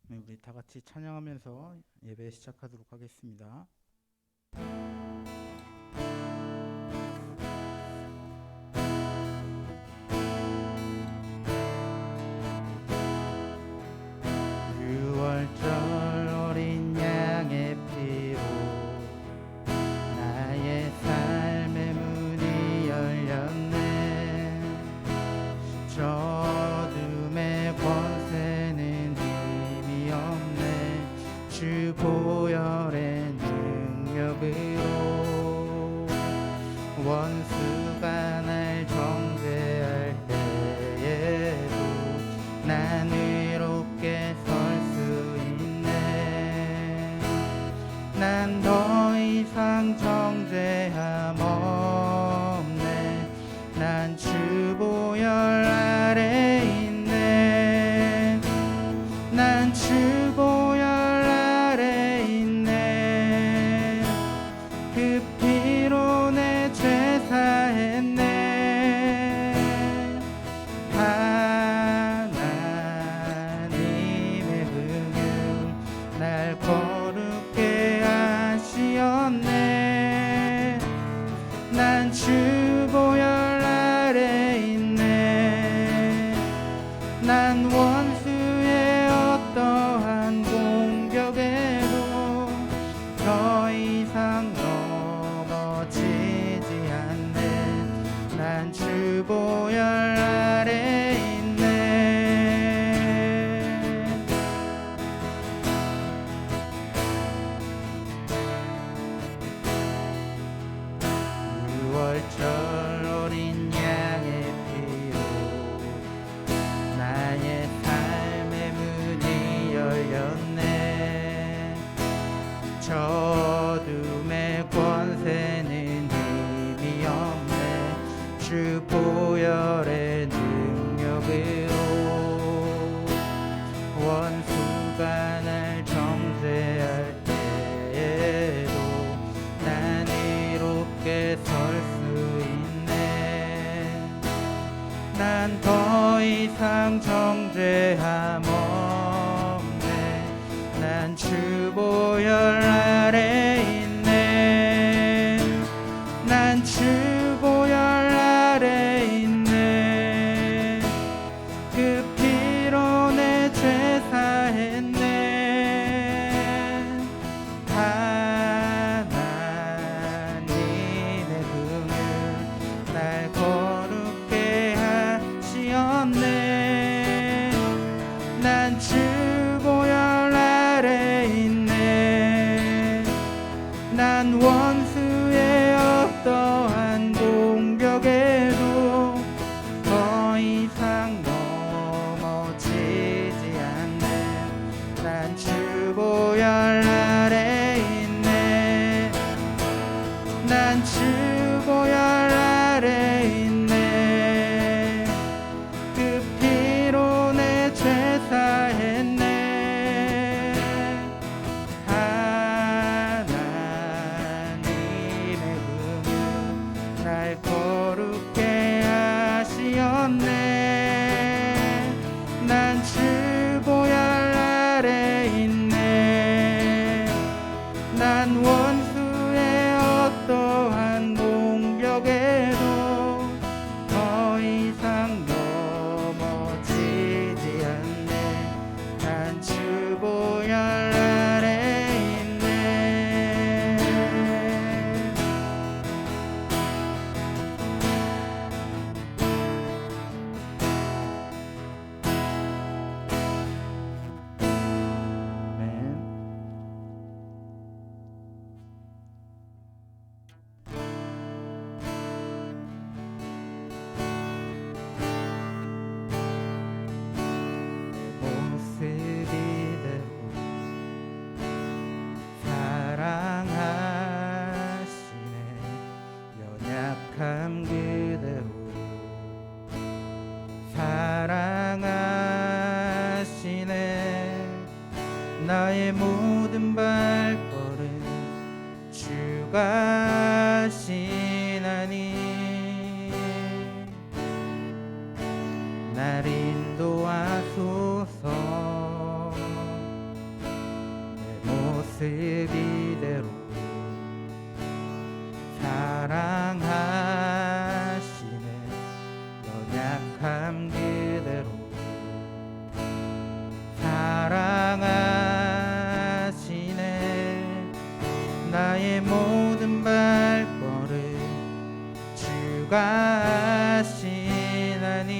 네, 우리 다 같이 찬양하면서 예배 시작하도록 하겠습니다. 6월절 어린 양의 피로 나의 삶의 문이 열렸네. 어둠의 권세는 힘이 없네. 주 보혈의 능력으로 원수가 날 정죄할 때에도 난 의롭게 설 수 있네. 난 더 이상 정죄함 없네. 난 주 보혈 아래 있네. 난 주 보혈 아래 있네. 그 피로 내 죄 사했네. 하나님의 은혜로 날 거룩게 하시었네. 난 주 보혈 아래 있네. 난 원수의 어떠한 공격에도 더 이상 넘어지지 않네. 난 주 보혈 아래 있네. 6월절 어린 양의 피로 나의 삶의 문이 열렸네. 저 어둠의 권세는 힘이 없네. 주 보혈의 능력으로 원수가 날 정죄할 때에도 난 이롭게 설 수 있네. 난 더 이상 정죄함 없네. 난 주 보혈 아래 있네. 난 주 보혈 아래 있네. 그 피로 내 죄 사했네. 하나님의 은혜 날 거룩게 하시었네. 난 주 보혈 아래 있네. 난 원수의 어떠한 공격에도 더 이상 넘어지지 않네. 난 주 보혈 아래 있네. 난 주 보혈 아래 있네. 그 피로 내 죄 사했네. 하나님의 은혜 날 거룩게 하시었네. 난 주 보혈 아래 있네. 난 원수의 어떠한 공격에도 더 이상 넘어지지 않네. 난 주 보혈 아래 있네. 아멘. 모습 이대로 사랑하시네. 연약함 그대로 사랑하시네. 나의 모든 발걸음 주가 하시나니 날 인도하소서. 이대로 사랑하시네. 연약함 그대로 사랑하시네. 나의 모든 발걸음 주가 하시나니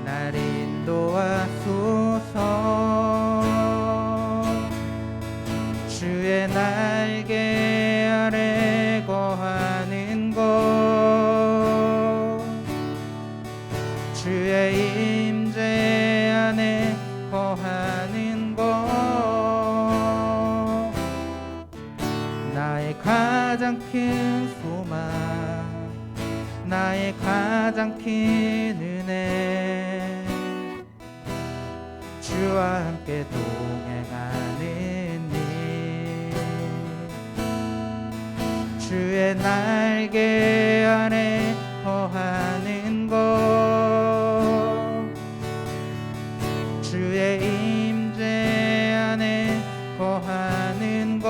날 인도하소서. 주의 날개 아래 거하는 곳 주의 임재 안에 거하는 곳 나의 가장 큰 소망 나의 가장 큰 은혜 주와 함께 동행하는 일 주의 날개 아래 거하는 곳 주의 임재 안에 거하는 곳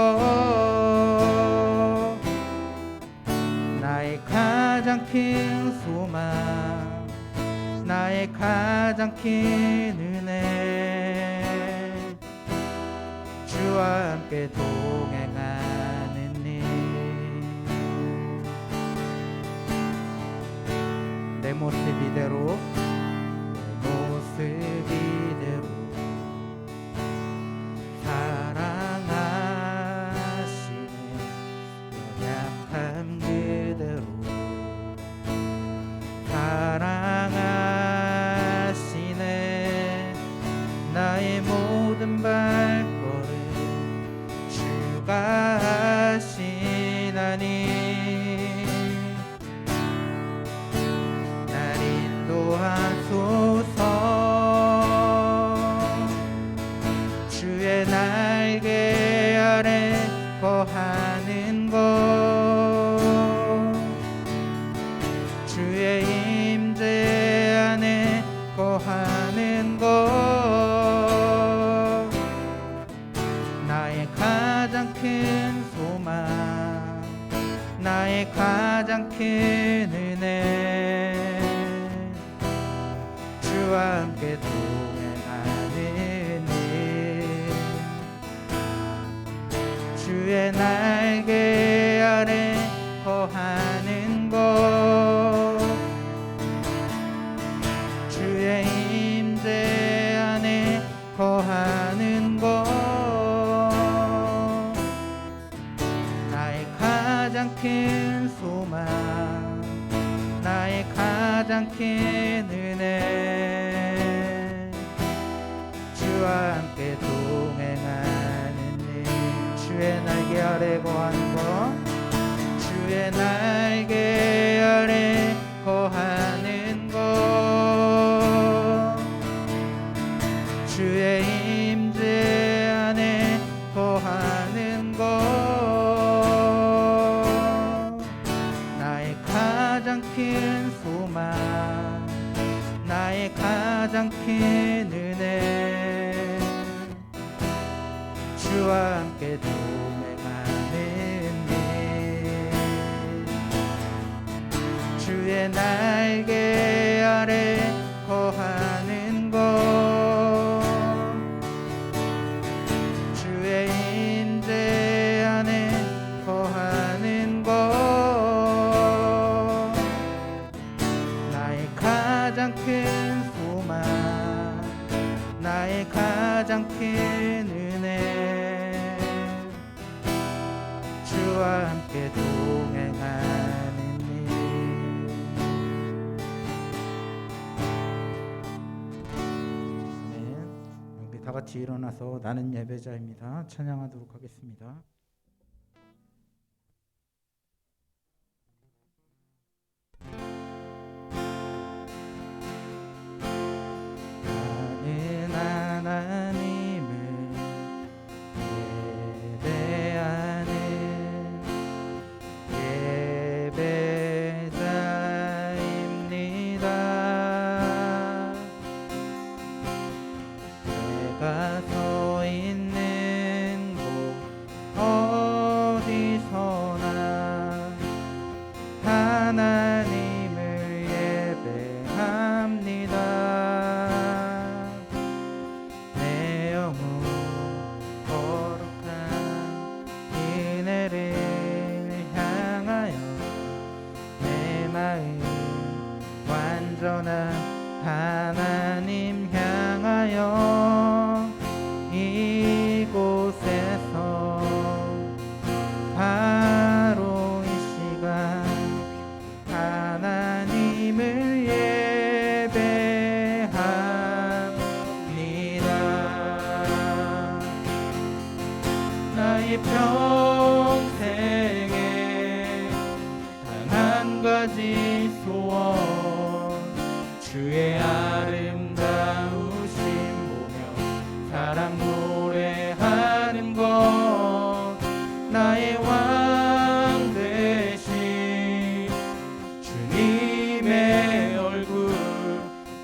나의 가장 큰 소망 나의 가장 큰 은혜 주와 함께 동행하는 일 내 모습 이대로 내 모습 이대로 사랑하시네. 연약함 그대로 사랑하시네. 나의 모든 발걸음 주가 하시나니 날 인도하소서. 주의 날개 아래 거하는 곳 주의 임재 안에 거하는 곳 나의 가장 큰 소망 나의 가장 큰 은혜 주와 함께 동행하는 일 주의 날개 아래 거하는 곳 주의 임재 안에 거하는 곳 나의 가장 큰 소망 나의 가장 큰 은혜 주와 함께 동행하는 일 주의 날개 아래 거하는 곳 주의 날개 아래 거하는 곳 주의 임재 안에 거하는 곳 나의 가장 큰 소망 나의 가장 큰 은혜 주와 함께 동행하는 일 주의 날개 아래 거하는 곳 주의 임재 안에 거하는 곳 나의 가장 큰 소망 나의 가장 큰 은혜 주와 함께 동행하는 일 우리 다 같이 일어나서 나는 예배자입니다 찬양하도록 하겠습니다. 나는 하나님을 예배하는 예배자입니다. 내가 가지 소원 주의 아름다우심 보며 사랑 노래하는 것 나의 왕 되신 주님의 얼굴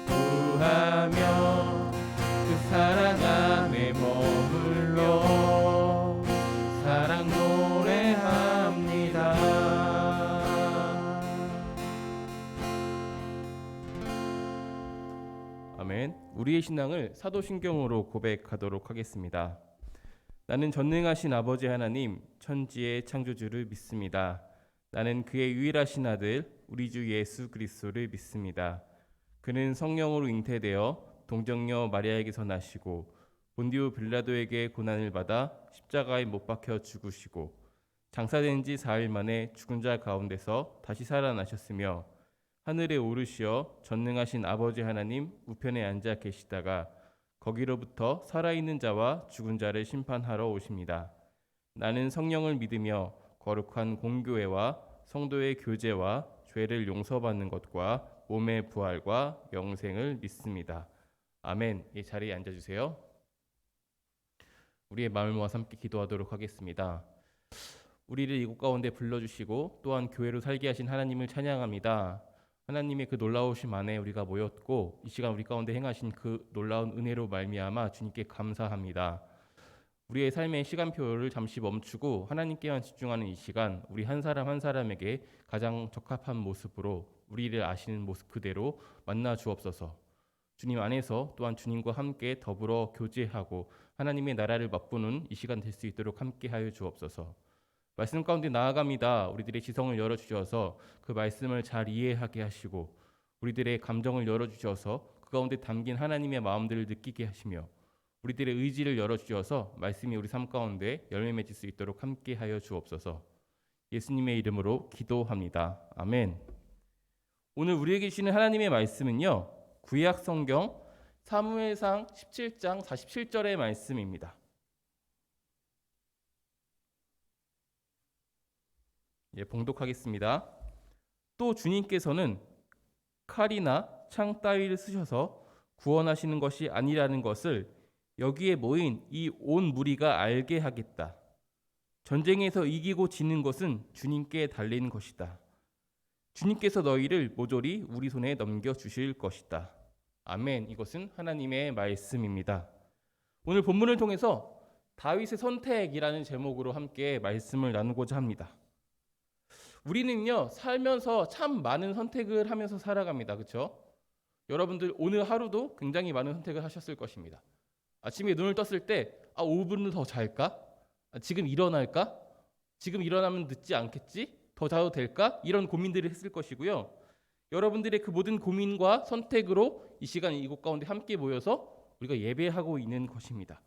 구하며 그 사랑 안에 머물러 사랑 노래합니다. 아멘. 우리의 신앙을 사도신경으로 고백하도록 하겠습니다. 나는 전능하신 아버지 하나님 천지의 창조주를 믿습니다. 나는 그의 유일하신 아들 우리 주 예수 그리스도를 믿습니다. 그는 성령으로 잉태되어 동정녀 마리아에게서 나시고 본디오 빌라도에게 고난을 받아 십자가에 못 박혀 죽으시고 장사된 지 4일 만에 죽은 자 가운데서 다시 살아나셨으며 하늘에 오르시어 전능하신 아버지 하나님 우편에 앉아 계시다가 거기로부터 살아있는 자와 죽은 자를 심판하러 오십니다. 나는 성령을 믿으며 거룩한 공교회와 성도의 교제와 죄를 용서받는 것과 몸의 부활과 영생을 믿습니다. 아멘. 이 자리에 앉아주세요. 우리의 마음을 모아서 함께 기도하도록 하겠습니다. 우리를 이곳 가운데 불러주시고 또한 교회로 살게 하신 하나님을 찬양합니다. 하나님의 그 놀라우심 안에 우리가 모였고 이 시간 우리 가운데 행하신 그 놀라운 은혜로 말미암아 주님께 감사합니다. 우리의 삶의 시간표를 잠시 멈추고 하나님께만 집중하는 이 시간 우리 한 사람 한 사람에게 가장 적합한 모습으로 우리를 아시는 모습 그대로 만나 주옵소서. 주님 안에서 또한 주님과 함께 더불어 교제하고 하나님의 나라를 맛보는 이 시간 될 수 있도록 함께하여 주옵소서. 말씀 가운데 나아갑니다. 우리들의 지성을 열어주셔서 그 말씀을 잘 이해하게 하시고 우리들의 감정을 열어주셔서 그 가운데 담긴 하나님의 마음들을 느끼게 하시며 우리들의 의지를 열어주셔서 말씀이 우리 삶 가운데 열매 맺을 수 있도록 함께하여 주옵소서. 예수님의 이름으로 기도합니다. 아멘. 오늘 우리에게 주시는 하나님의 말씀은요, 구약 성경 사무엘상 17장 47절의 말씀입니다. 봉독하겠습니다. 또 주님께서는 칼이나 창 따위를 쓰셔서 구원하시는 것이 아니라는 것을 여기에 모인 이 온 무리가 알게 하겠다. 전쟁에서 이기고 지는 것은 주님께 달린 것이다. 주님께서 너희를 모조리 우리 손에 넘겨주실 것이다. 아멘. 이것은 하나님의 말씀입니다. 오늘 본문을 통해서 다윗의 선택이라는 제목으로 함께 말씀을 나누고자 합니다. 우리는요 살면서 참 많은 선택을 하면서 살아갑니다. 그렇죠? 여러분들 오늘 하루도 굉장히 많은 선택을 하셨을 것입니다. 아침에 눈을 떴을 때 5분은 더 잘까? 지금 일어날까? 지금 일어나면 늦지 않겠지? 더 자도 될까? 이런 고민들을 했을 것이고요. 여러분들의 그 모든 고민과 선택으로 이 시간 이곳 가운데 함께 모여서 우리가 예배하고 있는 것입니다.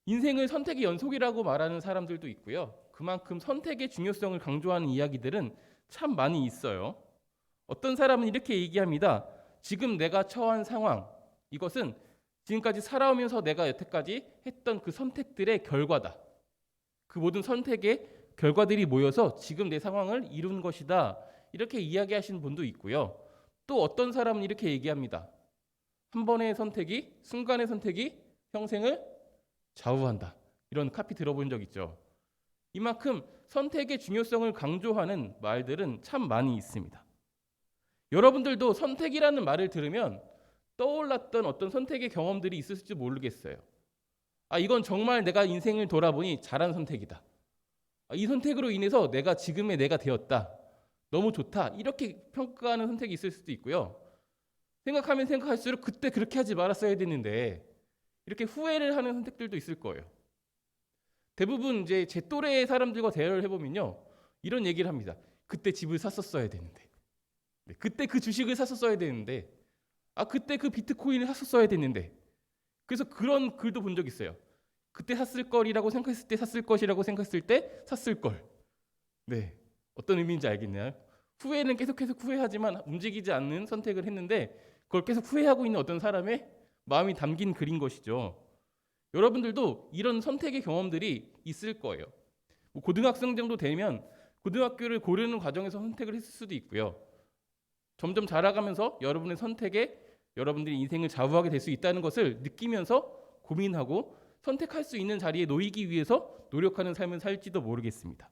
인생을 선택의 연속이라고 말하는 사람들도 있고요. 그만큼 선택의 중요성을 강조하는 이야기들은 참 많이 있어요. 어떤 사람은 이렇게 얘기합니다. 지금 내가 처한 상황, 이것은 지금까지 살아오면서 내가 여태까지 했던 그 선택들의 결과다. 그 모든 선택의 결과들이 모여서 지금 내 상황을 이룬 것이다. 이렇게 이야기하시는 분도 있고요. 또 어떤 사람은 이렇게 얘기합니다. 한 번의 선택이, 순간의 선택이 평생을 좌우한다. 이런 카피 들어본 적 있죠. 이만큼 선택의 중요성을 강조하는 말들은 참 많이 있습니다. 여러분들도 선택이라는 말을 들으면 떠올랐던 어떤 선택의 경험들이 있을지 모르겠어요. 이건 정말 내가 인생을 돌아보니 잘한 선택이다. 이 선택으로 인해서 내가 지금의 내가 되었다. 너무 좋다. 이렇게 평가하는 선택이 있을 수도 있고요. 생각하면 생각할수록 그때 그렇게 하지 말았어야 됐는데 이렇게 후회를 하는 선택들도 있을 거예요. 대부분 이제 제 또래의 사람들과 대화를 해보면요, 이런 얘기를 합니다. 그때 집을 샀었어야 되는데, 그때 그 주식을 샀었어야 되는데, 그때 그 비트코인을 샀었어야 됐는데. 그래서 그런 글도 본 적 있어요. 그때 샀을 걸이라고 생각했을 때 샀을 것이라고 생각했을 때 샀을 걸. 네, 어떤 의미인지 알겠나요? 후회는 계속해서 후회하지만 움직이지 않는 선택을 했는데 그걸 계속 후회하고 있는 어떤 사람의 마음이 담긴 글인 것이죠. 여러분들도 이런 선택의 경험들이 있을 거예요. 고등학생 정도 되면 고등학교를 고르는 과정에서 선택을 했을 수도 있고요. 점점 자라가면서 여러분의 선택에 여러분들이 인생을 좌우하게 될 수 있다는 것을 느끼면서 고민하고 선택할 수 있는 자리에 놓이기 위해서 노력하는 삶을 살지도 모르겠습니다.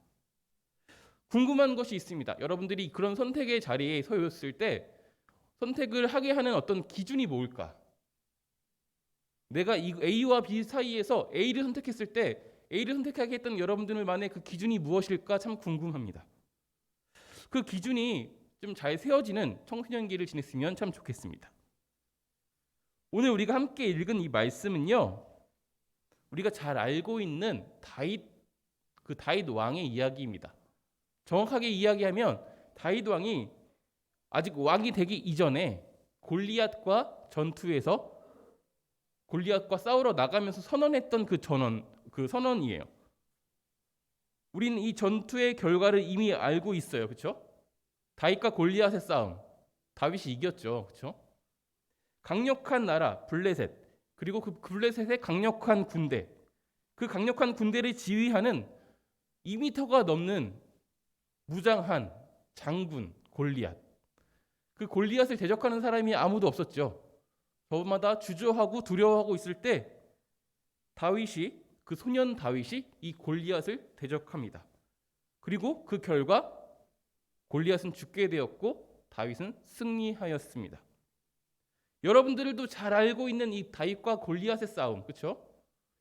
궁금한 것이 있습니다. 여러분들이 그런 선택의 자리에 서였을 때 선택을 하게 하는 어떤 기준이 뭘까? 내가 이 A와 B 사이에서 A를 선택했을 때 A를 선택하게 했던 여러분들만의 그 기준이 무엇일까 참 궁금합니다. 그 기준이 좀 잘 세워지는 청소년기를 지냈으면 참 좋겠습니다. 오늘 우리가 함께 읽은 이 말씀은요, 우리가 잘 알고 있는 다윗 왕의 이야기입니다. 정확하게 이야기하면 다윗 왕이 아직 왕이 되기 이전에 골리앗과 전투에서 골리앗과 싸우러 나가면서 선언했던 그 선언이에요. 우리는 이 전투의 결과를 이미 알고 있어요. 그렇죠? 다윗과 골리앗의 싸움. 다윗이 이겼죠. 그렇죠? 강력한 나라 블레셋, 그리고 그 블레셋의 강력한 군대, 그 강력한 군대를 지휘하는 2m가 넘는 무장한 장군 골리앗. 그 골리앗을 대적하는 사람이 아무도 없었죠. 저마다 주저하고 두려워하고 있을 때 그 소년 다윗이 이 골리앗을 대적합니다. 그리고 그 결과 골리앗은 죽게 되었고 다윗은 승리하였습니다. 여러분들도 잘 알고 있는 이 다윗과 골리앗의 싸움, 그렇죠?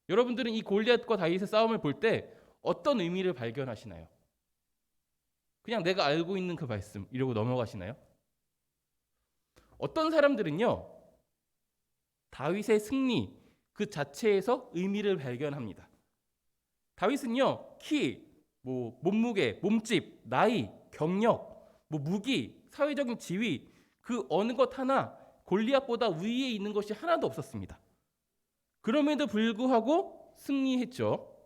여러분들은 이 골리앗과 다윗의 싸움을 볼 때 어떤 의미를 발견하시나요? 그냥 내가 알고 있는 그 말씀 이러고 넘어가시나요? 어떤 사람들은요, 다윗의 승리 그 자체에서 의미를 발견합니다. 다윗은요, 키, 몸무게, 몸집, 나이, 경력, 무기, 사회적인 지위 그 어느 것 하나 골리앗보다 위에 있는 것이 하나도 없었습니다. 그럼에도 불구하고 승리했죠.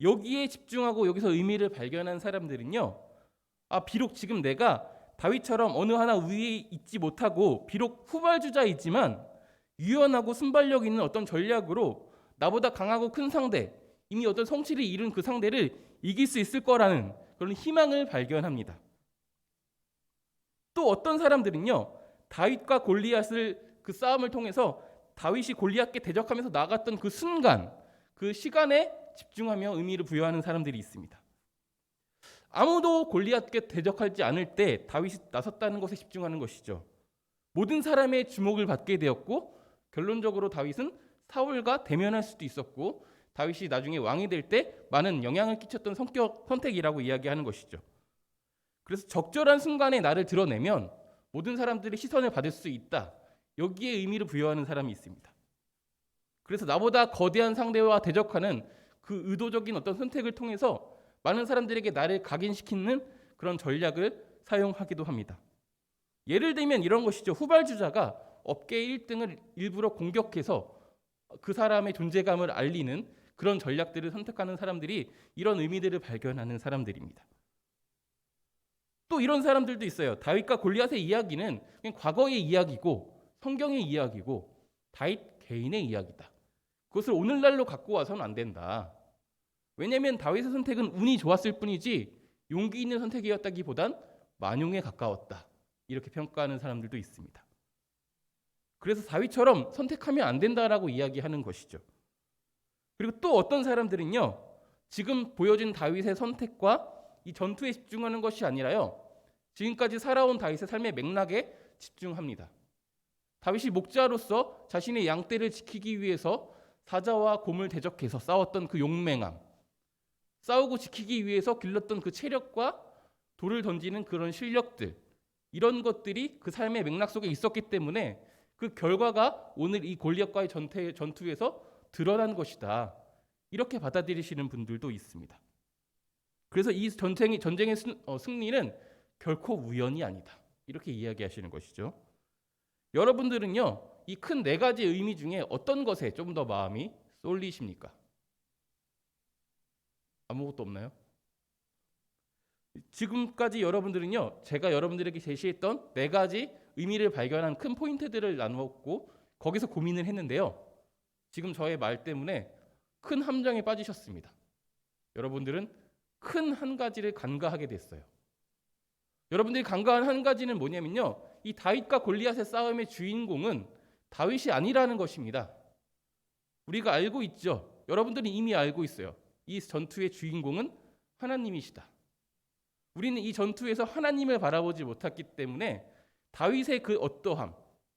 여기에 집중하고 여기서 의미를 발견한 사람들은요, 비록 지금 내가 다윗처럼 어느 하나 위에 있지 못하고 비록 후발주자이지만 유연하고 순발력 있는 어떤 전략으로 나보다 강하고 큰 상대, 이미 어떤 성취를 이룬 그 상대를 이길 수 있을 거라는 그런 희망을 발견합니다. 또 어떤 사람들은요, 다윗과 골리앗을 그 싸움을 통해서 다윗이 골리앗께 대적하면서 나갔던 그 순간, 그 시간에 집중하며 의미를 부여하는 사람들이 있습니다. 아무도 골리앗께 대적하지 않을 때 다윗이 나섰다는 것에 집중하는 것이죠. 모든 사람의 주목을 받게 되었고 결론적으로 다윗은 사울과 대면할 수도 있었고 다윗이 나중에 왕이 될 때 많은 영향을 끼쳤던 선택이라고 이야기하는 것이죠. 그래서 적절한 순간에 나를 드러내면 모든 사람들이 시선을 받을 수 있다. 여기에 의미를 부여하는 사람이 있습니다. 그래서 나보다 거대한 상대와 대적하는 그 의도적인 어떤 선택을 통해서 많은 사람들에게 나를 각인시키는 그런 전략을 사용하기도 합니다. 예를 들면 이런 것이죠. 후발주자가 업계 1등을 일부러 공격해서 그 사람의 존재감을 알리는 그런 전략들을 선택하는 사람들이 이런 의미들을 발견하는 사람들입니다. 또 이런 사람들도 있어요. 다윗과 골리앗의 이야기는 그냥 과거의 이야기고 성경의 이야기고 다윗 개인의 이야기다. 그것을 오늘날로 갖고 와서는 안 된다. 왜냐하면 다윗의 선택은 운이 좋았을 뿐이지 용기 있는 선택이었다기보단 만용에 가까웠다. 이렇게 평가하는 사람들도 있습니다. 그래서 다윗처럼 선택하면 안 된다라고 이야기하는 것이죠. 그리고 또 어떤 사람들은요, 지금 보여진 다윗의 선택과 이 전투에 집중하는 것이 아니라요, 지금까지 살아온 다윗의 삶의 맥락에 집중합니다. 다윗이 목자로서 자신의 양떼를 지키기 위해서 사자와 곰을 대적해서 싸웠던 그 용맹함, 싸우고 지키기 위해서 길렀던 그 체력과 돌을 던지는 그런 실력들, 이런 것들이 그 삶의 맥락 속에 있었기 때문에 그 결과가 오늘 이 골리앗과의 전투에서 드러난 것이다. 이렇게 받아들이시는 분들도 있습니다. 그래서 이 전쟁의 승리는 결코 우연이 아니다. 이렇게 이야기하시는 것이죠. 여러분들은요, 이 큰 네 가지 의미 중에 어떤 것에 좀 더 마음이 쏠리십니까? 아무것도 없나요? 지금까지 여러분들은요, 제가 여러분들에게 제시했던 네 가지 의미를 발견한 큰 포인트들을 나누었고 거기서 고민을 했는데요. 지금 저의 말 때문에 큰 함정에 빠지셨습니다. 여러분들은 큰 한 가지를 간과하게 됐어요. 여러분들이 간과한 한 가지는 뭐냐면요. 이 다윗과 골리앗의 싸움의 주인공은 다윗이 아니라는 것입니다. 우리가 알고 있죠. 여러분들이 이미 알고 있어요. 이 전투의 주인공은 하나님이시다. 우리는 이 전투에서 하나님을 바라보지 못했기 때문에 다윗의 그 어떠함,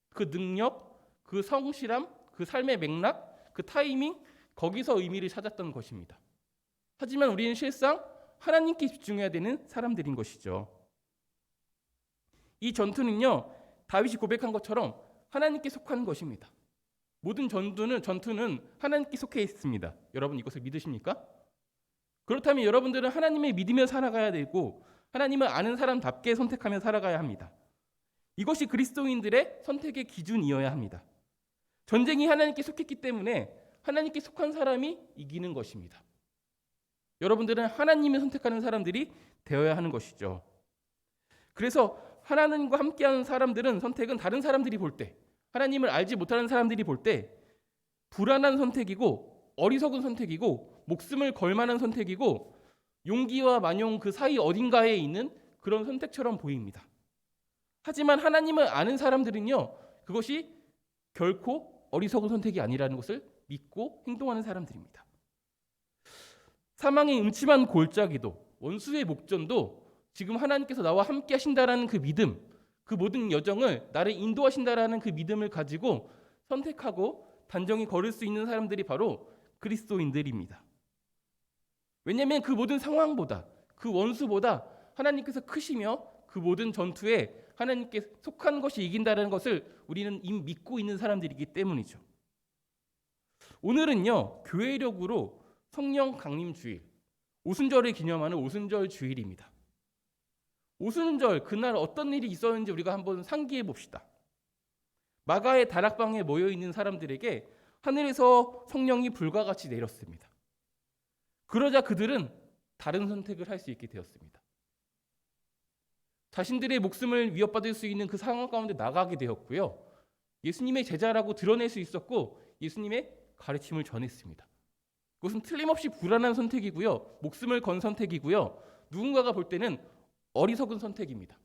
그 능력, 그 성실함, 그 삶의 맥락, 그 타이밍, 거기서 의미를 찾았던 것입니다. 하지만 우리는 실상 하나님께 집중해야 되는 사람들인 것이죠. 이 전투는요, 다윗이 고백한 것처럼 하나님께 속한 것입니다. 모든 전투는 하나님께 속해 있습니다. 여러분 이것을 믿으십니까? 그렇다면 여러분들은 하나님을 믿으며 살아가야 되고 하나님을 아는 사람답게 선택하며 살아가야 합니다. 이것이 그리스도인들의 선택의 기준이어야 합니다. 전쟁이 하나님께 속했기 때문에 하나님께 속한 사람이 이기는 것입니다. 여러분들은 하나님을 선택하는 사람들이 되어야 하는 것이죠. 그래서 하나님과 함께하는 사람들은 선택은 다른 사람들이 볼 때, 하나님을 알지 못하는 사람들이 볼 때 불안한 선택이고 어리석은 선택이고 목숨을 걸 만한 선택이고 용기와 만용 그 사이 어딘가에 있는 그런 선택처럼 보입니다. 하지만 하나님을 아는 사람들은요, 그것이 결코 어리석은 선택이 아니라는 것을 믿고 행동하는 사람들입니다. 사망의 음침한 골짜기도 원수의 목전도 지금 하나님께서 나와 함께 하신다라는 그 믿음, 그 모든 여정을 나를 인도하신다라는 그 믿음을 가지고 선택하고 단정히 걸을 수 있는 사람들이 바로 그리스도인들입니다. 왜냐하면 그 모든 상황보다, 그 원수보다 하나님께서 크시며 그 모든 전투에 하나님께 속한 것이 이긴다는 것을 우리는 이미 믿고 있는 사람들이기 때문이죠. 오늘은요, 교회력으로 성령 강림 주일, 오순절을 기념하는 오순절 주일입니다. 오순절 그날 어떤 일이 있었는지 우리가 한번 상기해 봅시다. 마가의 다락방에 모여 있는 사람들에게 하늘에서 성령이 불과 같이 내렸습니다. 그러자 그들은 다른 선택을 할 수 있게 되었습니다. 자신들의 목숨을 위협받을 수 있는 그 상황 가운데 나가게 되었고요. 예수님의 제자라고 드러낼 수 있었고 예수님의 가르침을 전했습니다. 그것은 틀림없이 불안한 선택이고요. 목숨을 건 선택이고요. 누군가가 볼 때는 어리석은 선택입니다.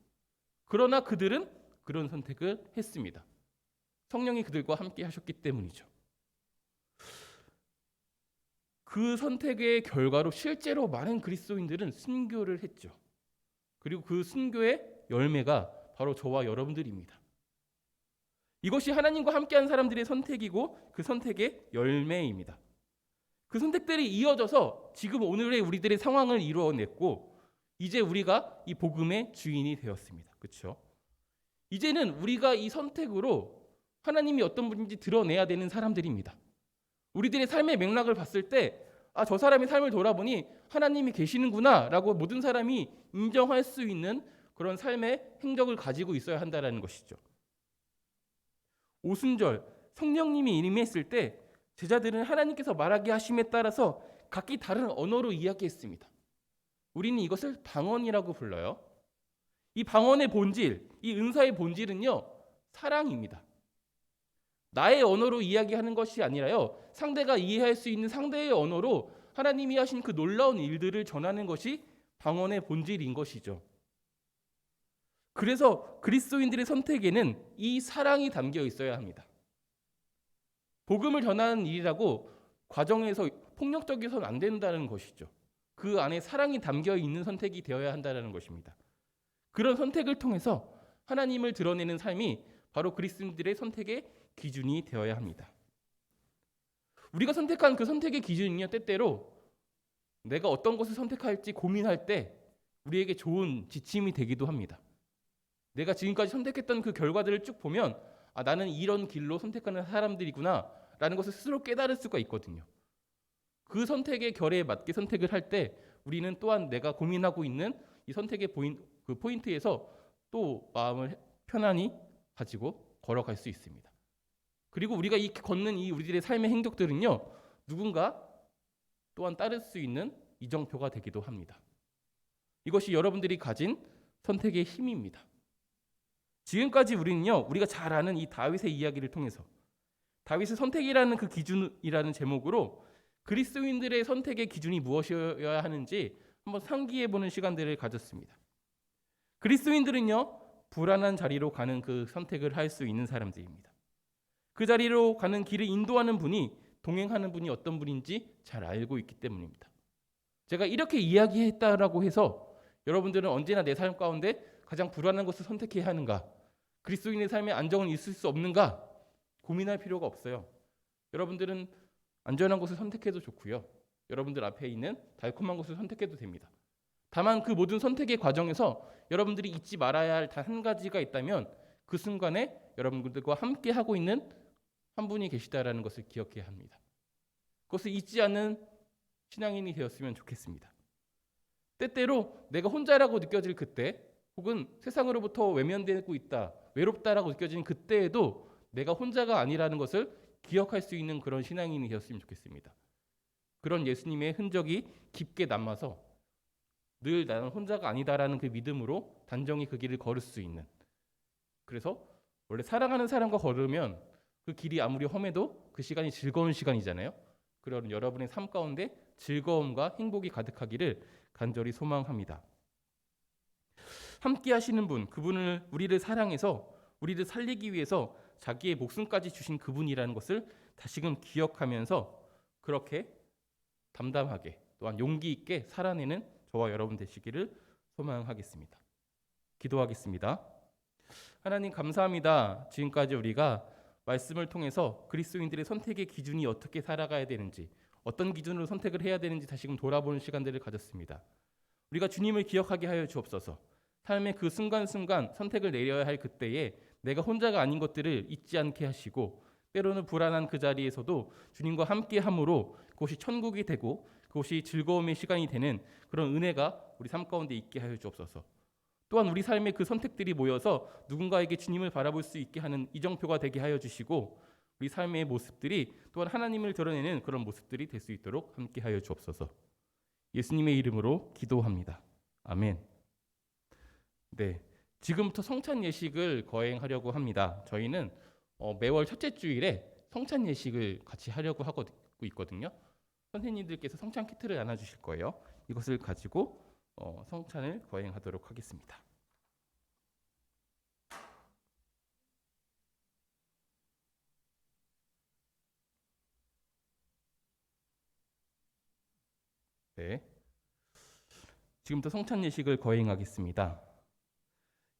그러나 그들은 그런 선택을 했습니다. 성령이 그들과 함께 하셨기 때문이죠. 그 선택의 결과로 실제로 많은 그리스도인들은 순교를 했죠. 그리고 그 순교의 열매가 바로 저와 여러분들입니다. 이것이 하나님과 함께한 사람들의 선택이고 그 선택의 열매입니다. 그 선택들이 이어져서 지금 오늘의 우리들의 상황을 이루어냈고 이제 우리가 이 복음의 주인이 되었습니다. 그렇죠? 이제는 우리가 이 선택으로 하나님이 어떤 분인지 드러내야 되는 사람들입니다. 우리들의 삶의 맥락을 봤을 때 저 사람의 삶을 돌아보니 하나님이 계시는구나 라고 모든 사람이 인정할 수 있는 그런 삶의 행적을 가지고 있어야 한다는 것이죠. 오순절 성령님이 임했을 때 제자들은 하나님께서 말하게 하심에 따라서 각기 다른 언어로 이야기했습니다. 우리는 이것을 방언이라고 불러요. 이 방언의 본질, 이 은사의 본질은요, 사랑입니다. 나의 언어로 이야기하는 것이 아니라요, 상대가 이해할 수 있는 상대의 언어로 하나님이 하신 그 놀라운 일들을 전하는 것이 방언의 본질인 것이죠. 그래서 그리스도인들의 선택에는 이 사랑이 담겨 있어야 합니다. 복음을 전하는 일이라고 과정에서 폭력적이어서는 안 된다는 것이죠. 그 안에 사랑이 담겨 있는 선택이 되어야 한다는 것입니다. 그런 선택을 통해서 하나님을 드러내는 삶이 바로 그리스도인들의 선택의 기준이 되어야 합니다. 우리가 선택한 그 선택의 기준은요, 때때로 내가 어떤 것을 선택할지 고민할 때 우리에게 좋은 지침이 되기도 합니다. 내가 지금까지 선택했던 그 결과들을 쭉 보면 나는 이런 길로 선택하는 사람들이구나 라는 것을 스스로 깨달을 수가 있거든요. 그 선택의 결에 맞게 선택을 할 때 우리는 또한 내가 고민하고 있는 이 선택의 그 포인트에서 또 마음을 편안히 가지고 걸어갈 수 있습니다. 그리고 우리가 이 걷는 이 우리들의 삶의 행적들은요, 누군가 또한 따를 수 있는 이정표가 되기도 합니다. 이것이 여러분들이 가진 선택의 힘입니다. 지금까지 우리는요, 우리가 잘 아는 이 다윗의 이야기를 통해서 다윗의 선택이라는 그 기준이라는 제목으로 그리스도인들의 선택의 기준이 무엇이어야 하는지 한번 상기해보는 시간들을 가졌습니다. 그리스도인들은요, 불안한 자리로 가는 그 선택을 할 수 있는 사람들입니다. 그 자리로 가는 길을 인도하는 분이, 동행하는 분이 어떤 분인지 잘 알고 있기 때문입니다. 제가 이렇게 이야기했다라고 해서 여러분들은 언제나 내 삶 가운데 가장 불안한 것을 선택해야 하는가, 그리스도인의 삶에 안정은 있을 수 없는가 고민할 필요가 없어요. 여러분들은 안전한 곳을 선택해도 좋고요, 여러분들 앞에 있는 달콤한 곳을 선택해도 됩니다. 다만 그 모든 선택의 과정에서 여러분들이 잊지 말아야 할 단 한 가지가 있다면, 그 순간에 여러분들과 함께 하고 있는 한 분이 계시다라는 것을 기억해야 합니다. 그것을 잊지 않는 신앙인이 되었으면 좋겠습니다. 때때로 내가 혼자라고 느껴질 그때, 혹은 세상으로부터 외면되고 있다, 외롭다라고 느껴지는 그때에도 내가 혼자가 아니라는 것을 기억할 수 있는 그런 신앙인이 되었으면 좋겠습니다. 그런 예수님의 흔적이 깊게 남아서 늘 나는 혼자가 아니다라는 그 믿음으로 단정히 그 길을 걸을 수 있는, 그래서 원래 사랑하는 사람과 걸으면 그 길이 아무리 험해도 그 시간이 즐거운 시간이잖아요. 그런 여러분의 삶 가운데 즐거움과 행복이 가득하기를 간절히 소망합니다. 함께 하시는 분, 그분을, 우리를 사랑해서 우리를 살리기 위해서 자기의 목숨까지 주신 그분이라는 것을 다시금 기억하면서 그렇게 담담하게, 또한 용기 있게 살아내는 저와 여러분 되시기를 소망하겠습니다. 기도하겠습니다. 하나님 감사합니다. 지금까지 우리가 말씀을 통해서 그리스도인들의 선택의 기준이 어떻게 살아가야 되는지, 어떤 기준으로 선택을 해야 되는지 다시금 돌아보는 시간들을 가졌습니다. 우리가 주님을 기억하게 하여 주옵소서. 삶의 그 순간순간 선택을 내려야 할 그때에 내가 혼자가 아닌 것들을 잊지 않게 하시고, 때로는 불안한 그 자리에서도 주님과 함께 함으로 그것이 천국이 되고 그것이 즐거움의 시간이 되는 그런 은혜가 우리 삶 가운데 있게 하여 주옵소서. 또한 우리 삶의 그 선택들이 모여서 누군가에게 주님을 바라볼 수 있게 하는 이정표가 되게 하여 주시고, 우리 삶의 모습들이 또한 하나님을 드러내는 그런 모습들이 될 수 있도록 함께 하여 주옵소서. 예수님의 이름으로 기도합니다. 아멘. 네, 지금부터 성찬 예식을 거행하려고 합니다. 저희는 매월 첫째 주일에 성찬 예식을 같이 하려고 하고 있거든요. 선생님들께서 성찬 키트를 나눠주실 거예요. 이것을 가지고 성찬을 거행하도록 하겠습니다. 네, 지금부터 성찬 예식을 거행하겠습니다.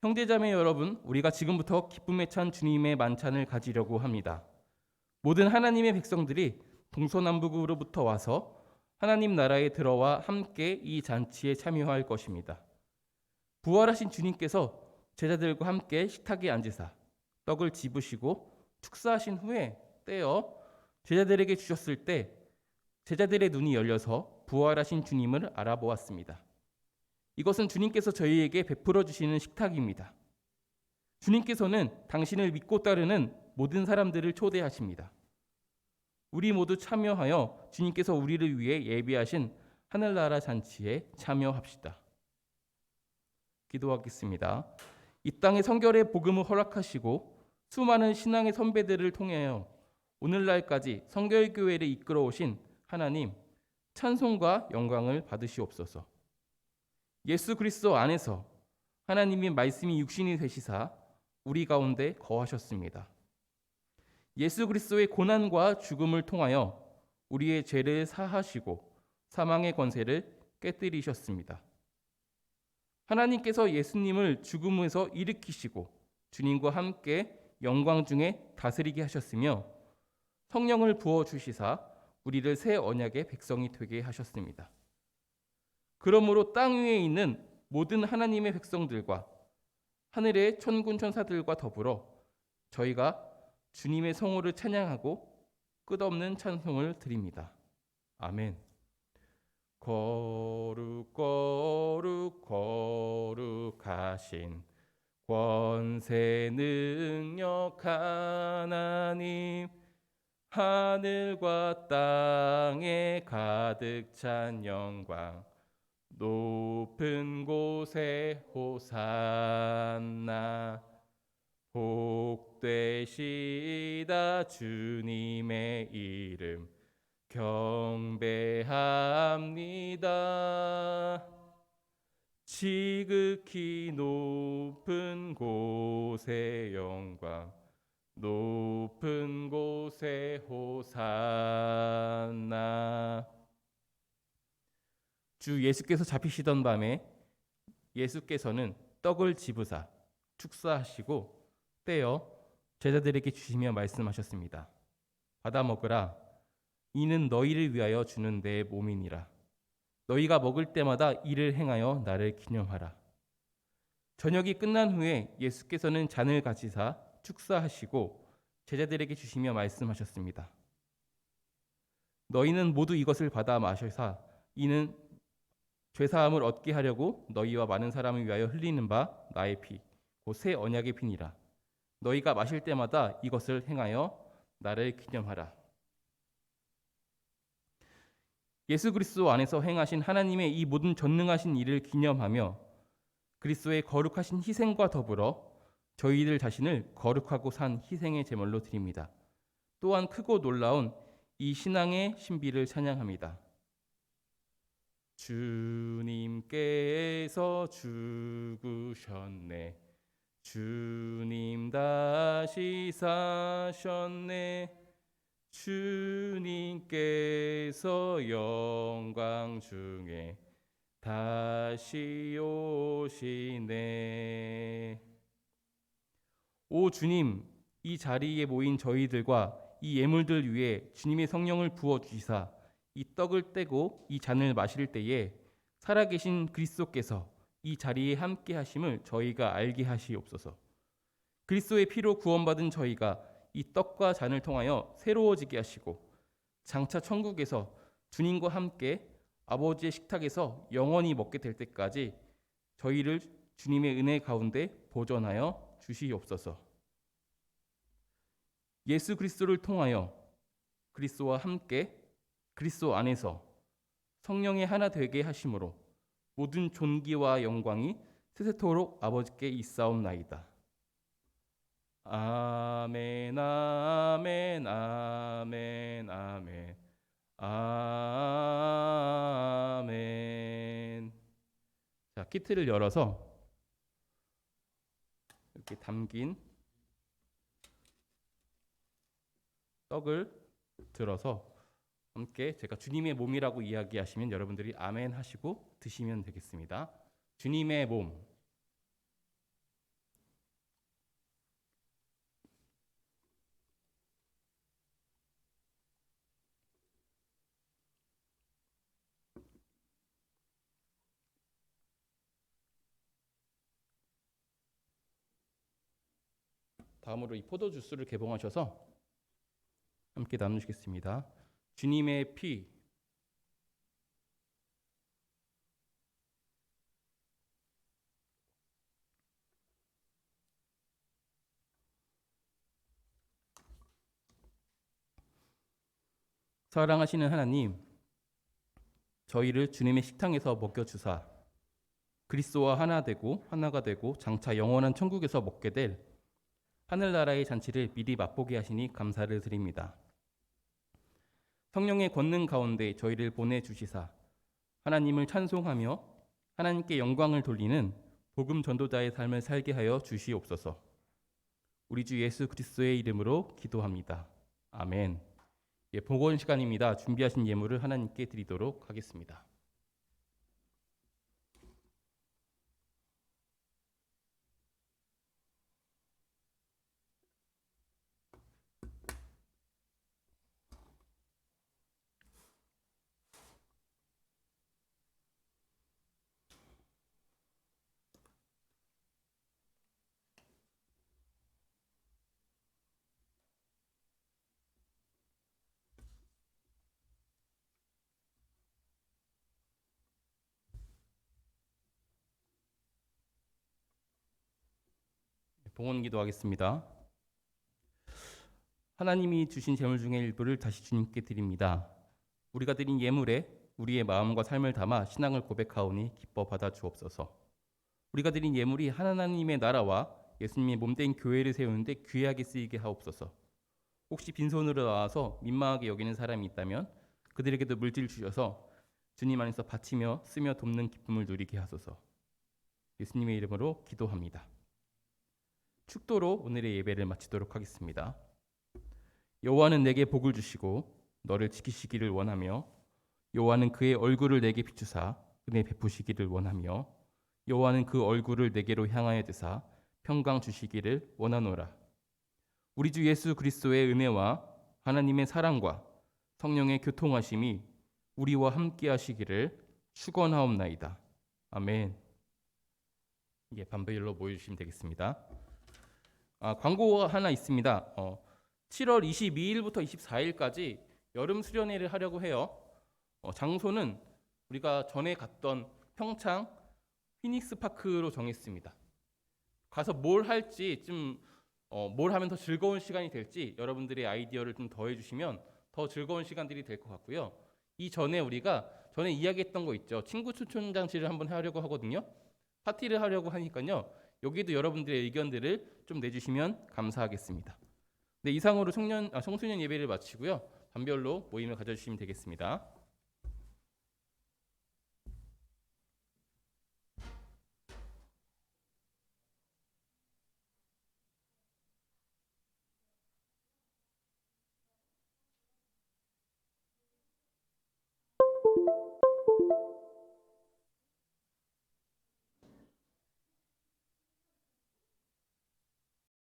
형제자매 여러분, 우리가 지금부터 기쁨에 찬 주님의 만찬을 가지려고 합니다. 모든 하나님의 백성들이 동서남북으로부터 와서 하나님 나라에 들어와 함께 이 잔치에 참여할 것입니다. 부활하신 주님께서 제자들과 함께 식탁에 앉으사 떡을 집으시고 축사하신 후에 떼어 제자들에게 주셨을 때, 제자들의 눈이 열려서 부활하신 주님을 알아보았습니다. 이것은 주님께서 저희에게 베풀어 주시는 식탁입니다. 주님께서는 당신을 믿고 따르는 모든 사람들을 초대하십니다. 우리 모두 참여하여 주님께서 우리를 위해 예비하신 하늘나라 잔치에 참여합시다. 기도하겠습니다. 이 땅의 성결의 복음을 허락하시고 수많은 신앙의 선배들을 통하여 오늘날까지 성결교회를 이끌어 오신 하나님, 찬송과 영광을 받으시옵소서. 예수 그리스도 안에서 하나님의 말씀이 육신이 되시사 우리 가운데 거하셨습니다. 예수 그리스도의 고난과 죽음을 통하여 우리의 죄를 사하시고 사망의 권세를 깨뜨리셨습니다. 하나님께서 예수님을 죽음에서 일으키시고 주님과 함께 영광 중에 다스리게 하셨으며 성령을 부어 주시사 우리를 새 언약의 백성이 되게 하셨습니다. 그러므로 땅 위에 있는 모든 하나님의 백성들과 하늘의 천군 천사들과 더불어 저희가 주님의 성호를 찬양하고 끝없는 찬송을 드립니다. 아멘. 거룩 거룩 거룩하신 권세 능력 하나님, 하늘과 땅에 가득 찬 영광, 높은 곳에 호산나. 복되시다 주님의 이름 경배합니다. 지극히 높은 곳에 영광, 높은 곳에 호산나. 주 예수께서 잡히시던 밤에 예수께서는 떡을 집으사 축사하시고 떼어 제자들에게 주시며 말씀하셨습니다. 받아 먹으라. 이는 너희를 위하여 주는 내 몸이니라. 너희가 먹을 때마다 이를 행하여 나를 기념하라. 저녁이 끝난 후에 예수께서는 잔을 가지사 축사하시고 제자들에게 주시며 말씀하셨습니다. 너희는 모두 이것을 받아 마셔사 이는 죄사함을 얻게 하려고 너희와 많은 사람을 위하여 흘리는 바 나의 피 곧 새 언약의 피니라. 너희가 마실 때마다 이것을 행하여 나를 기념하라. 예수 그리스도 안에서 행하신 하나님의 이 모든 전능하신 일을 기념하며 그리스도의 거룩하신 희생과 더불어 저희들 자신을 거룩하고 산 희생의 제물로 드립니다. 또한 크고 놀라운 이 신앙의 신비를 찬양합니다. 주님께서 죽으셨네. 주님 다시 사셨네. 주님께서 영광 중에 다시 오시네. 오 주님, 이 자리에 모인 저희들과 이 예물들 위에 주님의 성령을 부어 주시사 이 떡을 떼고 이 잔을 마실 때에 살아계신 그리스도께서 이 자리에 함께 하심을 저희가 알게 하시옵소서. 그리스도의 피로 구원받은 저희가 이 떡과 잔을 통하여 새로워지게 하시고 장차 천국에서 주님과 함께 아버지의 식탁에서 영원히 먹게 될 때까지 저희를 주님의 은혜 가운데 보존하여 주시옵소서. 예수 그리스도를 통하여 그리스도와 함께 그리스도 안에서 성령의 하나 되게 하심으로 모든 존귀와 영광이 세세토록 아버지께 있사옵나이다. 아멘 아멘 아멘 아멘 아멘. 자, 키트를 열어서 이렇게 담긴 떡을 들어서 함께 제가 주님의 몸이라고 이야기하시면 여러분들이 아멘 하시고 드시면 되겠습니다. 주님의 몸. 다음으로 이 포도 주스를 개봉하셔서 함께 나누시겠습니다. 주님의 피. 사랑하시는 하나님, 저희를 주님의 식탁에서 먹여주사 그리스도와 하나가 되고 장차 영원한 천국에서 먹게 될 하늘나라의 잔치를 미리 맛보게 하시니 감사를 드립니다. 성령의 권능 가운데 저희를 보내주시사 하나님을 찬송하며 하나님께 영광을 돌리는 복음 전도자의 삶을 살게 하여 주시옵소서. 우리 주 예수 그리스도의 이름으로 기도합니다. 아멘. 예, 복원 시간입니다. 준비하신 예물을 하나님께 드리도록 하겠습니다. 봉헌 기도하겠습니다. 하나님이 주신 제물 중에 일부를 다시 주님께 드립니다. 우리가 드린 예물에 우리의 마음과 삶을 담아 신앙을 고백하오니 기뻐 받아 주옵소서. 우리가 드린 예물이 하나님의 나라와 예수님의 몸된 교회를 세우는데 귀하게 쓰이게 하옵소서. 혹시 빈손으로 나와서 민망하게 여기는 사람이 있다면 그들에게도 물질 주셔서 주님 안에서 바치며 쓰며 돕는 기쁨을 누리게 하소서. 예수님의 이름으로 기도합니다. 축도로 오늘의 예배를 마치도록 하겠습니다. 여호와는 내게 복을 주시고 너를 지키시기를 원하며 여호와는 그의 얼굴을 내게 비추사 은혜 베푸시기를 원하며 여호와는 그 얼굴을 내게로 향하여 드사 평강 주시기를 원하노라. 우리 주 예수 그리스도의 은혜와 하나님의 사랑과 성령의 교통하심이 우리와 함께 하시기를 축원하옵나이다. 아멘. 예, 반배열로 모여주시면 되겠습니다. 광고가 하나 있습니다. 7월 22일부터 24일까지 여름 수련회를 하려고 해요. 장소는 우리가 전에 갔던 평창 피닉스 파크로 정했습니다. 가서 뭘 할지 뭘 하면 더 즐거운 시간이 될지 여러분들의 아이디어를 좀 더해 주시면 더 즐거운 시간들이 될 것 같고요. 이전에 우리가 전에 이야기했던 거 있죠. 친구 추천 장치를 한번 하려고 하거든요. 파티를 하려고 하니까요. 여기도 여러분들의 의견들을 좀 내주시면 감사하겠습니다. 네, 이상으로 청소년 예배를 마치고요. 반별로 모임을 가져주시면 되겠습니다.